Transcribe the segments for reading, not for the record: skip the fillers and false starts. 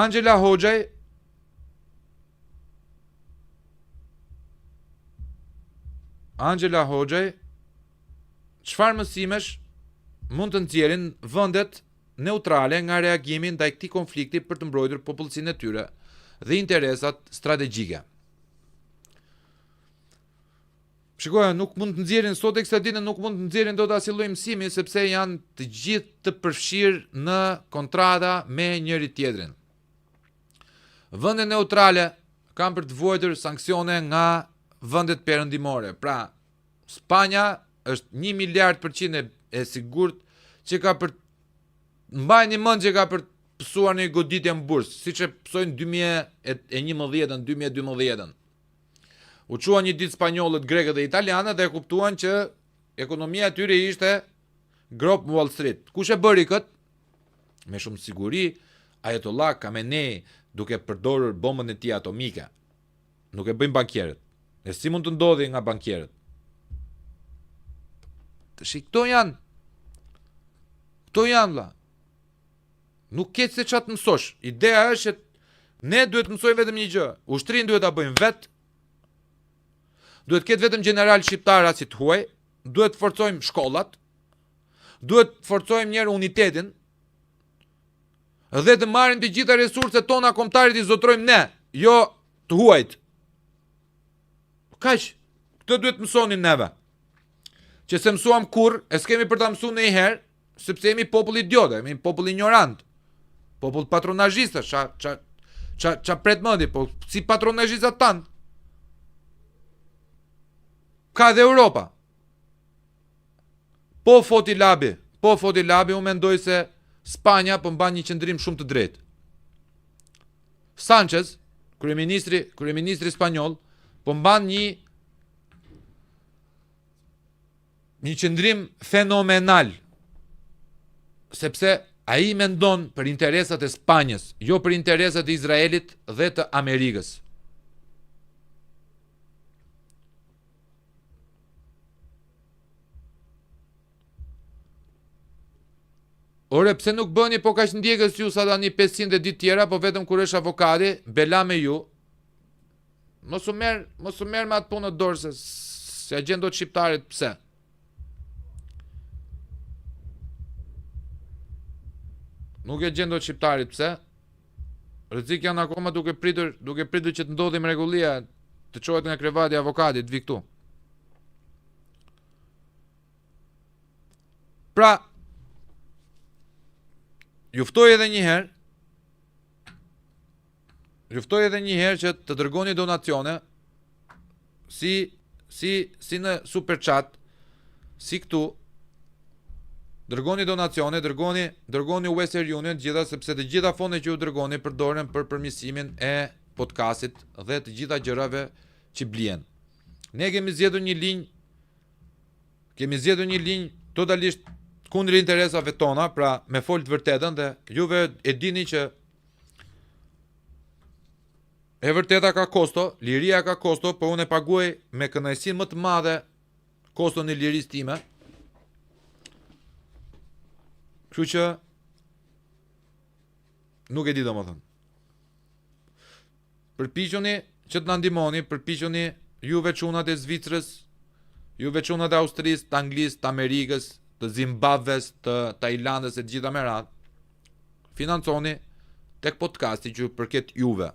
Angela Hoxhaj çfarë mësimesh mund të nxjerrin vendet neutrale nga reagimi ndaj këtij konflikti për të mbrojtur popullsinë e tyre dhe interesat strategjike. Shikoj, nuk mund të nxjerrin sot e kësaj dite, nuk mund të nxjerrin dot asnjë lloj mësimi sepse janë të gjithë të përfshirë në kontrata me njëri tjetrin. Vendet neutrale kanë për të vuajtur sanksione nga vendet perëndimore. Pra, Spanja është 1 miliard% e sigurt që ka për mbajni mend që ka për pësuar një goditje në bursë, siç e pësojnë 2011-ën, 2012-ën. U qua një ditë spanjollët, grekët dhe italianët dhe kuptuan që ekonomia e tyre ishte grop Wall Street. Kush e bëri kët? Me shumë siguri Ayatollah Khamenei, duke përdorur bombën e tij atomike. Nuk e bëjnë bankierët. E si mund të ndodhi nga bankierët? Këto janë la. Nuk ke se çat mësosh. Ideja është që ne duhet të mësojmë vetëm një gjë. Ushtrinë duhet ta bëjmë vetë. Duhet ketë vetëm general shqiptar si të huaj, duhet të forcojmë shkollat, duhet të forcojmë njerë unitetin, dhe të marrim të gjitha resurset tona kombëtarit i zotrojmë ne, jo të huajt. Kaq, këtë duhet mësonin neve. Që se mësuam kur, e s'kemi për ta mësuar ndonjëherë, sepse jemi popull idiot, jemi popull ignorant, popull patronazhist, ça pret mendje, po si patronazhistat tanë. Ka dhe Europa. Po foti labi, unë mendoj se Spanja po mban një qëndrim shumë të drejtë. Sanchez, kryeministri spanjoll, po mban një qëndrim fenomenal, sepse ai mendon për interesat e Spanjës, jo për interesat e Izraelit dhe të Amerikës. Ore, pse nuk bëni po kaq ndjekës ju sa tani 500 ditë tjera, po vetëm kur është avokati, bela me ju. Mos u merr me atë punë dorë se agjen do të shqiptarit pse. Nuk e gjen do të shqiptarit pse. Rrezik janë akoma duke pritur që të ndodhi mrekullia, të çohet nga krevati avokatit, vi këtu. Pra, juftoj edhe një herë që të dërgoni donacione si në super chat, si këtu. Dërgoni donacione, dërgoni Western Union, gjitha sepse të gjitha fondet që ju dërgoni përdoren për përmirësimin e podcastit dhe të gjitha gjërave që blien. Ne kemi zgjedhur një linjë totalisht kundër interesave tona, pra me fol të vërtetën, dhe juve e dini që e vërteta ka kosto, liria ka kosto, po unë e paguaj me kënaqësinë më të madhe koston e lirisë time. Kështu që nuk e di domethënë. Përpiquni që të na ndihmoni, përpiquni juve çunat e Zvicrës, juve çunat e Austrisë, të Anglisë, të Amerikës, të Zimbabves, të Tajlandës e të gjitha me radhë. Financoni tek podcasti që ju përket juve,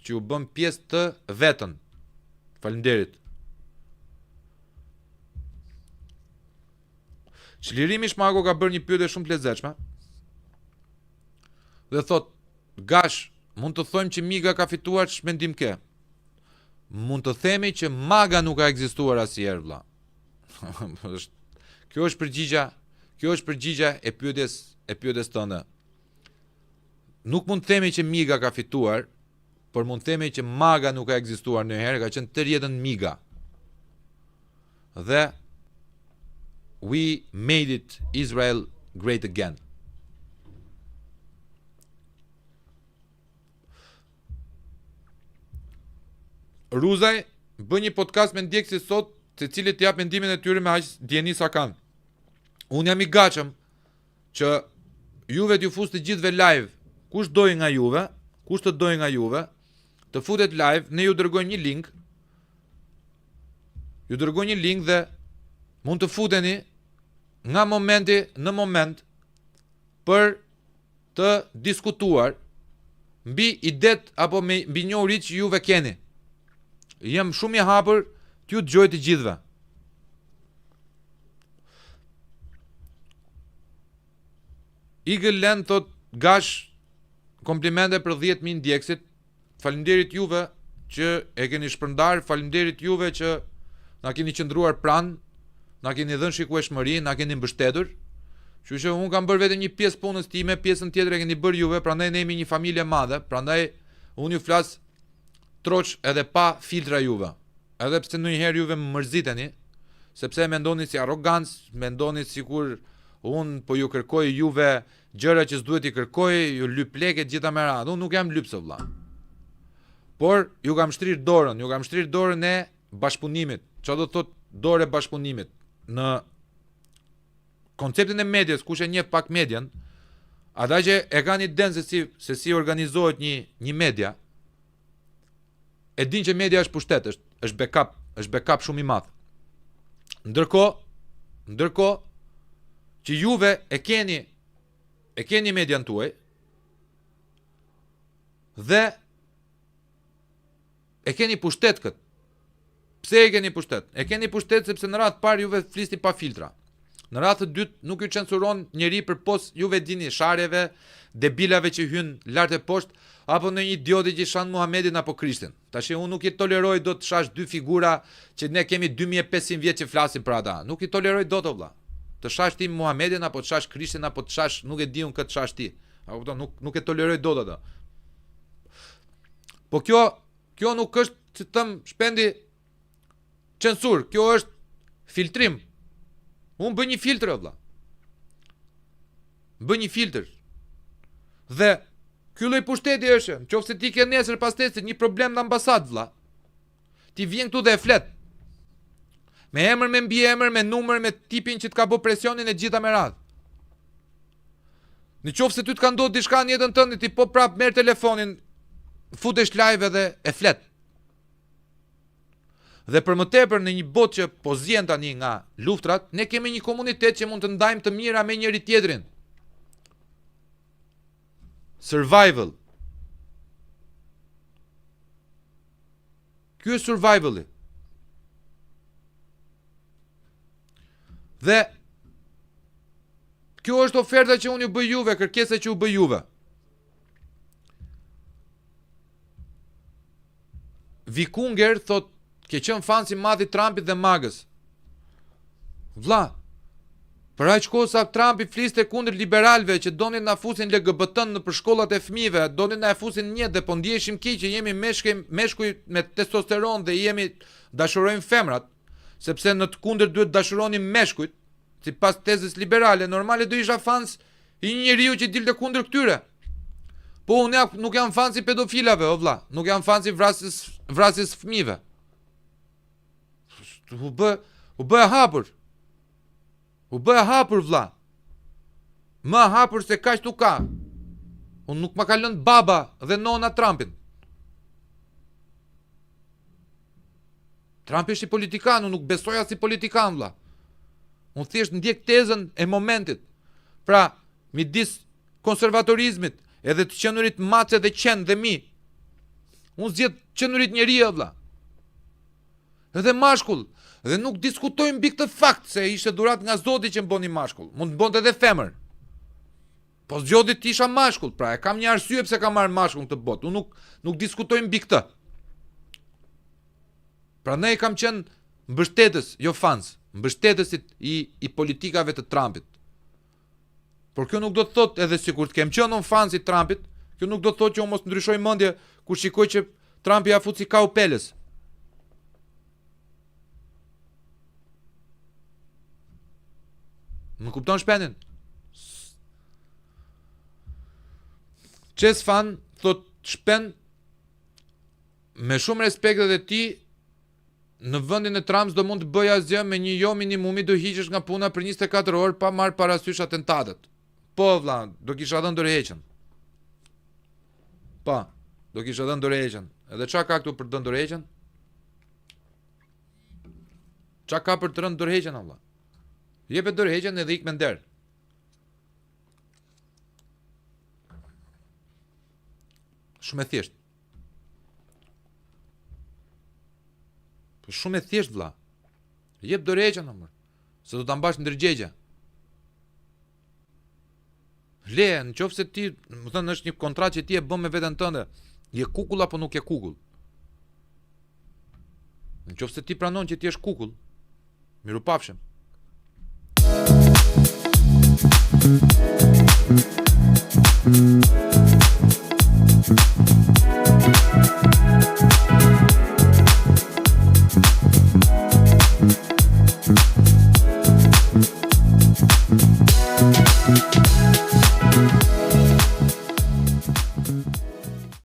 që ju bën pjesë të vetën. Faleminderit. Çlirimi Shmaku ka bërë një pyetje shumë të lezetshme. Dhe thot, Gash, mund të thojmë që Miga ka fituar, ç'mendim ke? Mund të themi që Maga nuk ka ekzistuar asnjëherë, vëlla. Kjo është përgjigja e pyetjes tënde. Nuk mund të themi që Miga ka fituar, por mund të themi që Maga nuk ka ekzistuar ndonjëherë, ka qenë tërë jetën Miga. Dhe we made it Israel great again. Ruzaj bën një podcast me ndjekësit sot, se cilët jap mendimin e tyre me aq dieni sa kanë. Unë jam i gatshëm që juve t'ju fus të gjithëve live, kush doj nga juve, kush të dojë nga Juve, të futet live, ne ju dërgojmë një link. Ju dërgoj një link dhe mund të futeni nga momenti në moment për të diskutuar mbi idet apo mbi njohurit që juve keni. Jam shumë i hapur t'ju dëgjoj të gjithëve. Eagle Land thot gash komplimente për 10.000 ndjekësit. Faleminderit juve që e keni shpërndar, faleminderit juve që na keni qëndruar pranë, na keni dhënë shikueshmëri, na keni mbështetur. Kështu që unë kam bërë vetëm një pjesë punës time, pjesën tjetër e keni bërë juve, prandaj ne jemi një familje e madhe, prandaj unë ju flas troç edhe pa filtra juve. Edhe pse ndonjëherë juve më mërziteni, sepse mendoni si arrogancë, mendoni sikur unë po ju kërkoj juve gjëra që s'duhet i kërkoj, ju lyp lekë gjitha me radhë. Unë nuk jam lypse vëlla. Por ju kam shtrirë dorën e bashkëpunimit. Çfarë do të thotë dorë e bashkëpunimit? Në konceptin e medias, kush e njeh pak median, ata që e kanë idenë se si organizohet një media, e din që media është pushtet, është backup shumë i madh. Ndërkohë që juve e keni median tuaj dhe e keni pushtet këtë. Pse e keni pushtet? E keni pushtet sepse në radhë parë juve flisni pa filtra. Në radhë të dytë nuk ju censuron njeri për pos juve dini sharjeve, debilave që hynë lart e poshtë, apo në një idioti që shan Muhamedit apo Krishtin. Tash unë nuk i toleroj do të shash dy figura që ne kemi 2500 vjet që flasim për ata. Nuk i toleroj dot o vlla. Të shash ti Muhamedit apo të shash Krishtin apo të shash nuk e di unë këtë shash ti. Apo nuk e toleroj dot atë. Po kjo nuk është që them shpendi censur, kjo është filtrim. Unë bëj një filtr vëlla. Bëj një filtr. Dhe ky lloj pushteti është, nëse ti ke nesër pas testit një problem në ambasadë vëlla, ti vjen këtu dhe e flet. Me emër, me mbiemër, me numër, me tipin që të ka bë presionin e gjitha me radhë. Nëse ty të ka ndodhur diçka në jetën tënde, ti po prap merr telefonin, futesh live edhe e flet. Dhe për më tepër në një botë që po zien tani nga luftrat, ne kemi një komunitet që mund të ndajmë të mira me njëri tjetrin. Survival. Ky është survivali. Dhe kjo është oferta që unë ju bëj juve, kërkesa që ju bëj juve. Vikunger thot ke qenë fan si madhi Trumpit dhe Magës. Vlla, për aq kohë sa Trumpi fliste kundër liberalëve që donin na fusin LGBT në për shkollat e fëmijëve, donin na fusin një dhe po ndjeheshim keq që jemi meshkuj me testosteron dhe jemi dashurojmë femrat, sepse në të kundër duhet dashuronim meshkujt, sipas tezës liberale, normale do isha fans i një njeriu që dilte kundër këtyre. Po unë nuk jam fan si pedofilave, o vlla, nuk jam fan si vrasjes fëmijëve. U bë hapur. U bë hapur vlla. Më hapur se kaq tu ka. Unë nuk ma ka lënë baba dhe nona Trumpin. Trumpi është i politikan, unë nuk besoja si politikan vlla. Unë thjesht ndjek tezën e momentit. Pra, midis konservatorizmit edhe të qenurit mace dhe qenë dhe mi. Unë zgjedh qenurit njerëj vlla. Edhe mashkull. Dhe nuk diskutojmë mbi këtë fakt se ishte dhurat nga Zoti që më bëni mashkull. Mund të bënte edhe femër. Po zgjodhi të isha mashkull, pra e kam një arsye pse kam marrë mashkull këtë botë. Unë nuk diskutojmë mbi këtë. Prandaj kam qenë mbështetës, jo fans, mbështetësit i politikave të Trumpit. Por kjo nuk do të thotë edhe sikur të kem qenë unë fans i Trumpit, kjo nuk do të thotë që unë mos ndryshoj mendje kur shikoj që Trumpi ja fut si kau pelës. Më kupton shpendin? Qes fan, thot shpend, me shumë respekt edhe ti, në vendin e Trumps do mund të bëj asgjë me një jo minimumi do hiqesh nga puna për 24 orë pa marrë parasysh atentatet. Po vlla, do kisha dhënë ndërheqjen. Po, do kisha dhënë dorëheqjen. Edhe çka ka këtu për të dhënë dorëheqjen? Çka ka për të rënë dorëheqjen valla? Jepet dorëheqjen edhe ik me nder. Shumë e thjesht. Po shumë e thjesht vlla. Jep dorëheqjen amër. Se do ta mbash ndërgjegje. Le, nëse ti, më thënë është një kontratë që ti e bën me veten tënde, je kukull apo nuk je kukull? Nëse ti pranon që ti je kukull, mirupafshim.